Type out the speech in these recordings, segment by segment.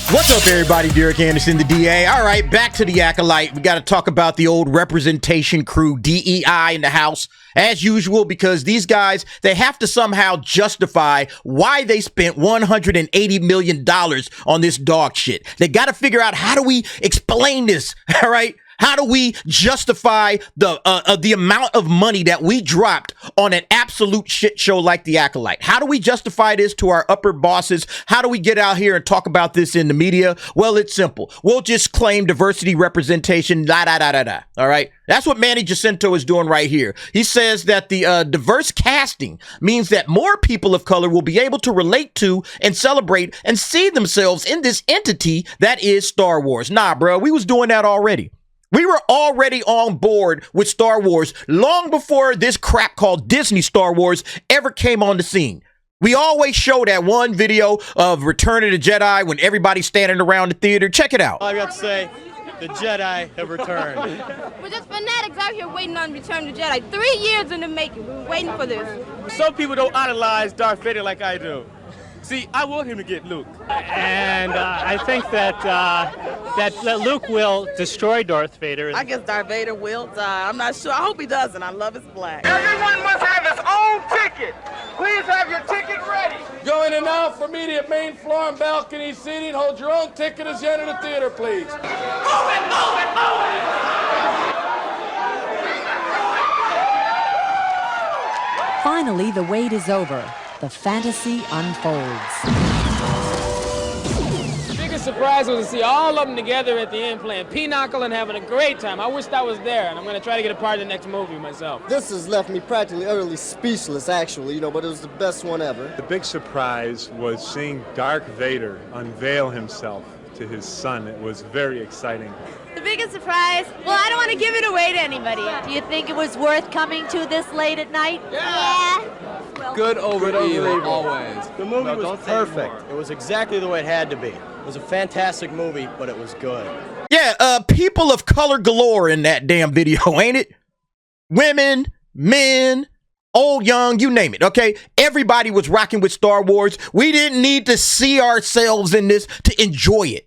What's up, everybody? Derek Anderson, the DA. All right, back to the Acolyte. We got to talk about the old representation crew, DEI, in the house, as usual, because these guys, they have to somehow justify why they spent $180 million on this dog shit. They got to figure out, how do we explain this, all right? How do we justify the amount of money that we dropped on an absolute shit show like the Acolyte? How do we justify this to our upper bosses? How do we get out here and talk about this in the media? Well, it's simple. We'll just claim diversity representation, all right? That's what Manny Jacinto is doing right here. He says that the diverse casting means that more people of color will be able to relate to and celebrate and see themselves in this entity that is Star Wars. Nah, bro, we was doing that already. We were already on board with Star Wars long before this crap called Disney Star Wars ever came on the scene. We always show that one video of Return of the Jedi when everybody's standing around the theater. Check it out. All I got to say, the Jedi have returned. We're just fanatics out here waiting on Return of the Jedi. 3 years in the making. We were waiting for this. Some people don't idolize Darth Vader like I do. See, I want him to get Luke. And I think that Luke will destroy Darth Vader. I guess Darth Vader will die. I'm not sure. I hope he doesn't. I love his black. Everyone must have his own ticket. Please have your ticket ready. Going in now for immediate main floor and balcony seating. Hold your own ticket as you enter the theater, please. Move it, move it, move it. Finally, the wait is over. The fantasy unfolds. The biggest surprise was to see all of them together at the end playing Pinochle and having a great time. I wished I was there, and I'm going to try to get a part of the next movie myself. This has left me practically utterly speechless, actually, but it was the best one ever. The big surprise was seeing Darth Vader unveil himself to his son. It was very exciting. The biggest surprise? Well, I don't want to give it away to anybody. Do you think it was worth coming to this late at night? Yeah. Good over evil, always. The movie was perfect. It was exactly the way it had to be. It was a fantastic movie, but it was good. Yeah, people of color galore in that damn video, ain't it? Women, men, old, young, you name it, okay? Everybody was rocking with Star Wars. We didn't need to see ourselves in this to enjoy it.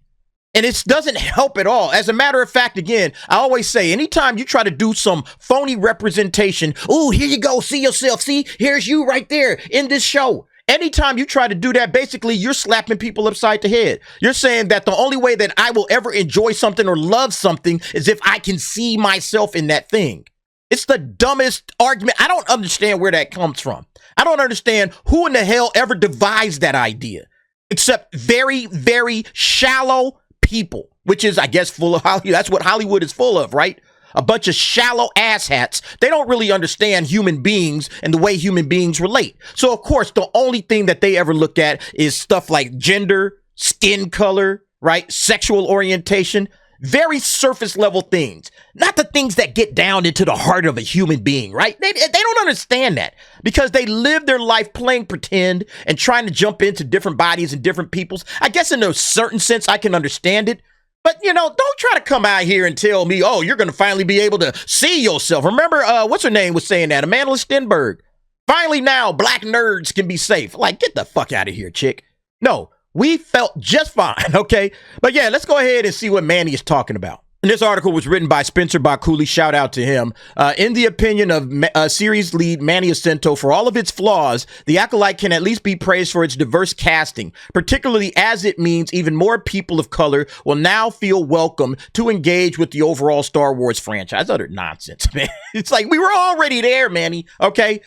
And it doesn't help at all. As a matter of fact, again, I always say, anytime you try to do some phony representation, ooh, here you go, see yourself, see, here's you right there in this show. Anytime you try to do that, basically, you're slapping people upside the head. You're saying that the only way that I will ever enjoy something or love something is if I can see myself in that thing. It's the dumbest argument. I don't understand where that comes from. I don't understand who in the hell ever devised that idea, except very, very shallow people, which is, I guess, full of Hollywood. That's what Hollywood is full of, right? A bunch of shallow asshats. They don't really understand human beings and the way human beings relate. So, of course, the only thing that they ever look at is stuff like gender, skin color, right? Sexual orientation. Very surface level things, not the things that get down into the heart of a human being, right? They don't understand that because they live their life playing pretend and trying to jump into different bodies and different peoples. I guess in a certain sense, I can understand it. But, you know, don't try to come out here and tell me, oh, you're going to finally be able to see yourself. Remember, what's her name was saying that? Amanda Stenberg. Finally now, black nerds can be safe. Like, get the fuck out of here, chick. No. We felt just fine, okay? But yeah, let's go ahead and see what Manny is talking about. And this article was written by Spencer Bakuli. Shout out to him. In the opinion of series lead Manny Jacinto, for all of its flaws, The Acolyte can at least be praised for its diverse casting, particularly as it means even more people of color will now feel welcome to engage with the overall Star Wars franchise. Utter nonsense, man. It's like we were already there, Manny, okay?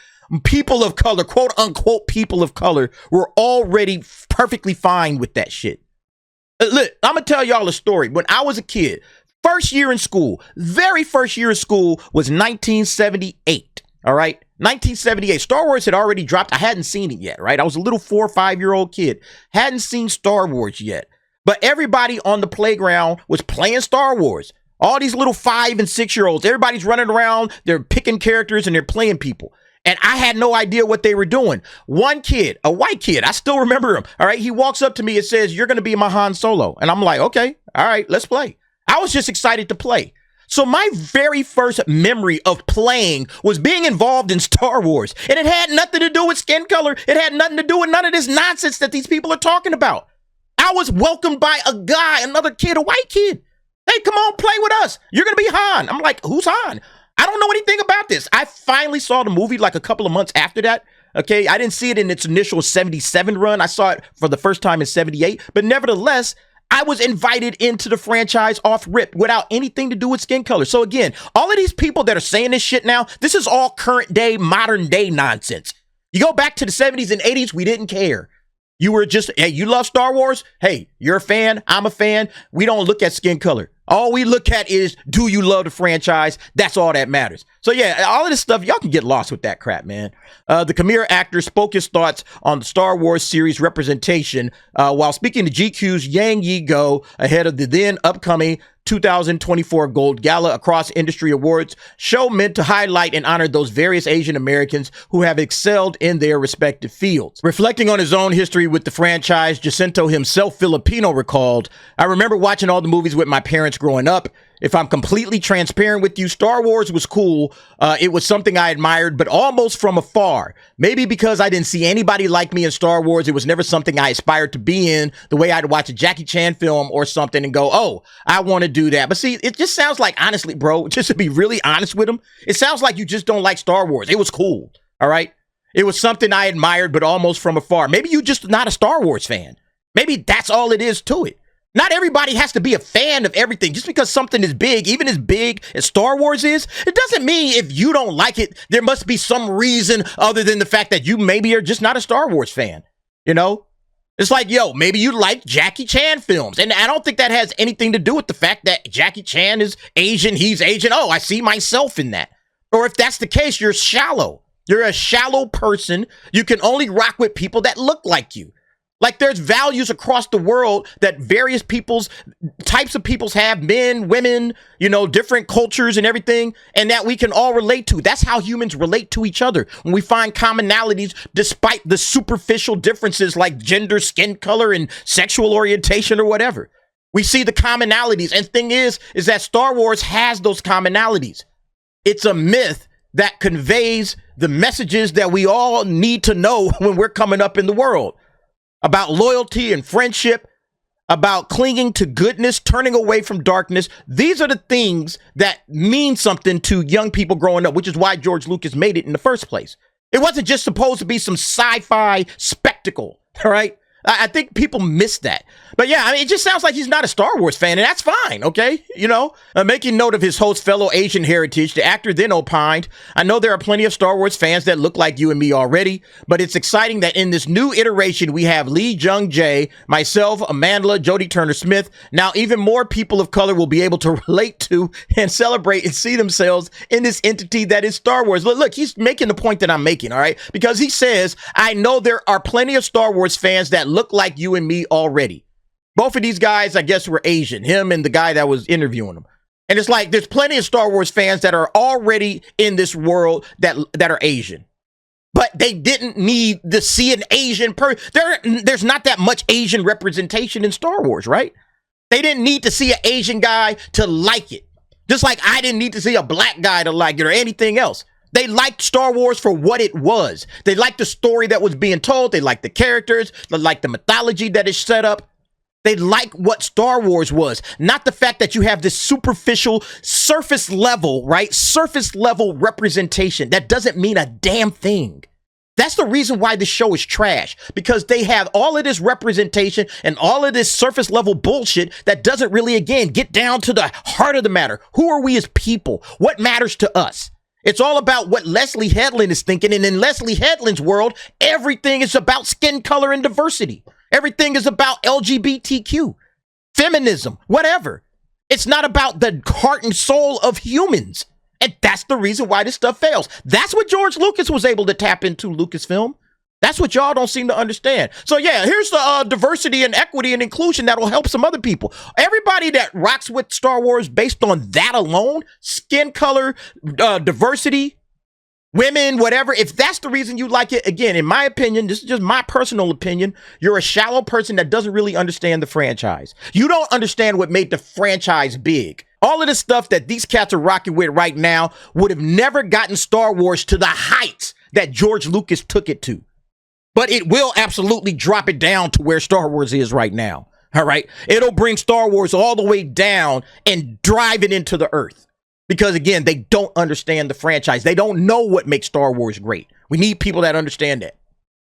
People of color, quote unquote, people of color were already perfectly fine with that shit. Look, I'm going to tell y'all a story. When I was a kid, first year in school, very first year of school was 1978. All right. 1978. Star Wars had already dropped. I hadn't seen it yet. Right. I was a little 4 or 5 year old kid. Hadn't seen Star Wars yet. But everybody on the playground was playing Star Wars. All these little 5 and 6 year olds, everybody's running around. They're picking characters and they're playing people. And I had no idea what they were doing. One kid, a white kid, I still remember him. All right. He walks up to me and says, "You're going to be my Han Solo." And I'm like, okay, all right, let's play. I was just excited to play. So my very first memory of playing was being involved in Star Wars. And it had nothing to do with skin color. It had nothing to do with none of this nonsense that these people are talking about. I was welcomed by a guy, another kid, a white kid. Hey, come on, play with us. You're going to be Han. I'm like, who's Han? I don't know anything about this. I finally saw the movie like a couple of months after that. Okay, I didn't see it in its initial 77 run. I saw it for the first time in 78. But nevertheless, I was invited into the franchise off rip without anything to do with skin color. So again, all of these people that are saying this shit now, this is all current day, modern day nonsense. You go back to the 70s and 80s, we didn't care. You were just, hey, you love Star Wars? Hey, you're a fan. I'm a fan. We don't look at skin color. All we look at is, do you love the franchise? That's all that matters. So yeah, all of this stuff, y'all can get lost with that crap, man. The Khmer actor spoke his thoughts on the Star Wars series representation while speaking to GQ's Yang Yi Go ahead of the then upcoming 2024 Gold Gala across industry awards show meant to highlight and honor those various Asian Americans who have excelled in their respective fields. Reflecting on his own history with the franchise, Jacinto himself, Filipino, recalled, I remember watching all the movies with my parents growing up. If I'm completely transparent with you, Star Wars was cool. It was something I admired, but almost from afar. Maybe because I didn't see anybody like me in Star Wars. It was never something I aspired to be in, the way I'd watch a Jackie Chan film or something and go, oh, I want to do that. But see, it just sounds like, honestly, bro, just to be really honest with him, it sounds like you just don't like Star Wars. It was cool, all right? It was something I admired, but almost from afar. Maybe you're just not a Star Wars fan. Maybe that's all it is to it. Not everybody has to be a fan of everything. Just because something is big, even as big as Star Wars is, it doesn't mean if you don't like it, there must be some reason other than the fact that you maybe are just not a Star Wars fan. You know? It's like, yo, maybe you like Jackie Chan films. And I don't think that has anything to do with the fact that Jackie Chan is Asian, he's Asian. Oh, I see myself in that. Or if that's the case, you're shallow. You're a shallow person. You can only rock with people that look like you. Like there's values across the world that various types of peoples have, men, women, you know, different cultures and everything, and that we can all relate to. That's how humans relate to each other. When we find commonalities despite the superficial differences like gender, skin color, and sexual orientation or whatever. We see the commonalities. And the thing is that Star Wars has those commonalities. It's a myth that conveys the messages that we all need to know when we're coming up in the world. About loyalty and friendship, about clinging to goodness, turning away from darkness. These are the things that mean something to young people growing up, which is why George Lucas made it in the first place. It wasn't just supposed to be some sci-fi spectacle, all right? I think people miss that. But yeah, I mean, it just sounds like he's not a Star Wars fan, and that's fine, okay? You know, making note of his host's fellow Asian heritage, the actor then opined, I know there are plenty of Star Wars fans that look like you and me already, but it's exciting that in this new iteration, we have Lee Jung-jae, myself, Amandla, Jodie Turner-Smith. Now, even more people of color will be able to relate to and celebrate and see themselves in this entity that is Star Wars. Look, he's making the point that I'm making, all right? Because he says, I know there are plenty of Star Wars fans that look like you and me already. Both of these guys, I guess, were Asian, him and the guy that was interviewing him. And it's like, there's plenty of Star Wars fans that are already in this world that are Asian. But they didn't need to see an Asian person. There's not that much Asian representation in Star Wars, right? They didn't need to see an Asian guy to like it. Just like I didn't need to see a black guy to like it or anything else. They liked Star Wars for what it was. They liked the story that was being told. They liked the characters. They liked the mythology that is set up. They liked what Star Wars was, not the fact that you have this superficial, surface level, right? Surface level representation. That doesn't mean a damn thing. That's the reason why the show is trash, because they have all of this representation and all of this surface level bullshit that doesn't really, again, get down to the heart of the matter. Who are we as people? What matters to us? It's all about what Leslie Headland is thinking. And in Leslie Headland's world, everything is about skin color and diversity. Everything is about LGBTQ, feminism, whatever. It's not about the heart and soul of humans. And that's the reason why this stuff fails. That's what George Lucas was able to tap into, Lucasfilm. That's what y'all don't seem to understand. So yeah, here's the diversity and equity and inclusion that will help some other people. Everybody that rocks with Star Wars based on that alone, skin color, diversity, women, whatever, if that's the reason you like it, again, in my opinion, this is just my personal opinion, you're a shallow person that doesn't really understand the franchise. You don't understand what made the franchise big. All of the stuff that these cats are rocking with right now would have never gotten Star Wars to the heights that George Lucas took it to. But it will absolutely drop it down to where Star Wars is right now. All right. It'll bring Star Wars all the way down and drive it into the earth. Because again, they don't understand the franchise. They don't know what makes Star Wars great. We need people that understand that.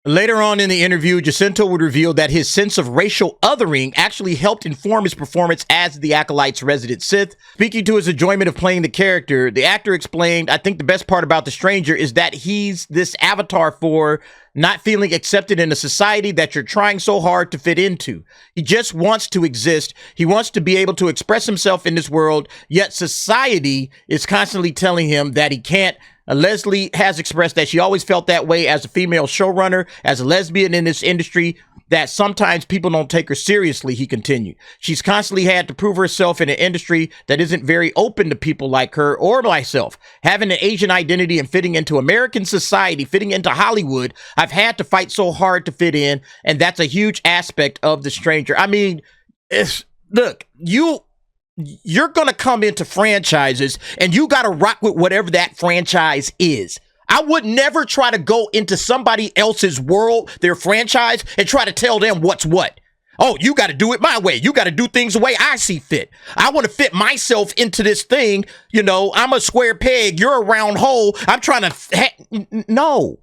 Later on in the interview, Jacinto would reveal that his sense of racial othering actually helped inform his performance as the Acolyte's resident Sith. Speaking to his enjoyment of playing the character, the actor explained, I think the best part about the stranger is that he's this avatar for not feeling accepted in a society that you're trying so hard to fit into. He just wants to exist. He wants to be able to express himself in this world, yet society is constantly telling him that he can't. Leslie has expressed that she always felt that way as a female showrunner, as a lesbian in this industry, that sometimes people don't take her seriously, he continued. She's constantly had to prove herself in an industry that isn't very open to people like her or myself. Having an Asian identity and fitting into American society, fitting into Hollywood, I've had to fight so hard to fit in, and that's a huge aspect of The Stranger. I mean, look, you're going to come into franchises and you got to rock with whatever that franchise is. I would never try to go into somebody else's world, their franchise, and try to tell them what's what. Oh, you got to do it my way. You got to do things the way I see fit. I want to fit myself into this thing. You know, I'm a square peg. You're a round hole. I'm trying to... No.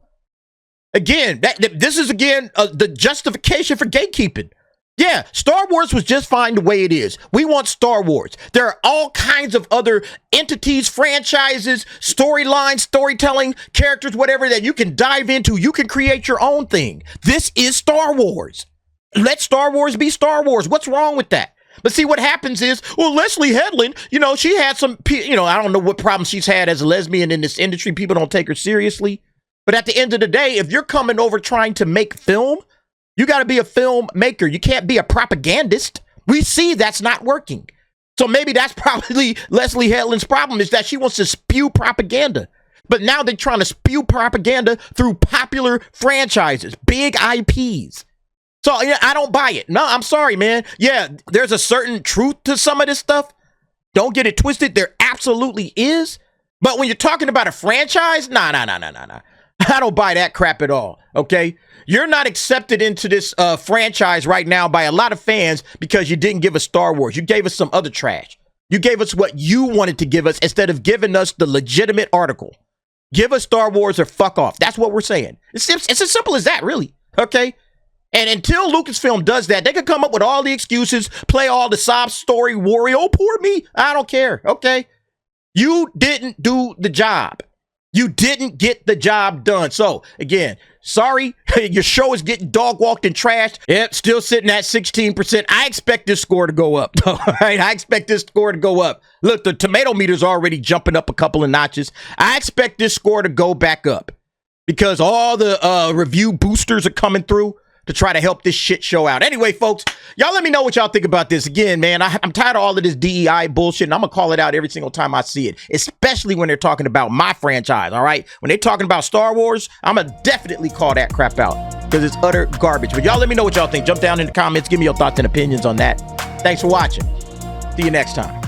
Again, this is, the justification for gatekeeping. Yeah, Star Wars was just fine the way it is. We want Star Wars. There are all kinds of other entities, franchises, storylines, storytelling, characters, whatever that you can dive into. You can create your own thing. This is Star Wars. Let Star Wars be Star Wars. What's wrong with that? But see, what happens is, well, Leslie Headland, she had some, I don't know what problems she's had as a lesbian in this industry. People don't take her seriously. But at the end of the day, if you're coming over trying to make film, you got to be a filmmaker. You can't be a propagandist. We see that's not working. So maybe that's probably Leslie Headland's problem, is that she wants to spew propaganda. But now they're trying to spew propaganda through popular franchises, big IPs. So I don't buy it. No, I'm sorry, man. Yeah, there's a certain truth to some of this stuff. Don't get it twisted. There absolutely is. But when you're talking about a franchise, nah. I don't buy that crap at all, okay? You're not accepted into this franchise right now by a lot of fans because you didn't give us Star Wars. You gave us some other trash. You gave us what you wanted to give us instead of giving us the legitimate article. Give us Star Wars or fuck off. That's what we're saying. It's as simple as that, really, okay? And until Lucasfilm does that, they can come up with all the excuses, play all the sob story warrior. Oh, poor me. I don't care, okay? You didn't do the job. You didn't get the job done. So, again, sorry, your show is getting dog walked and trashed. Yep, still sitting at 16%. I expect this score to go up. All right, I expect this score to go up. Look, the tomato meter's already jumping up a couple of notches. I expect this score to go back up because all the review boosters are coming through to try to help this shit show out. Anyway, folks, y'all let me know what y'all think about this. Again, man, I'm tired of all of this DEI bullshit, and I'm going to call it out every single time I see it, especially when they're talking about my franchise, all right? When they're talking about Star Wars, I'm going to definitely call that crap out because it's utter garbage. But y'all let me know what y'all think. Jump down in the comments. Give me your thoughts and opinions on that. Thanks for watching. See you next time.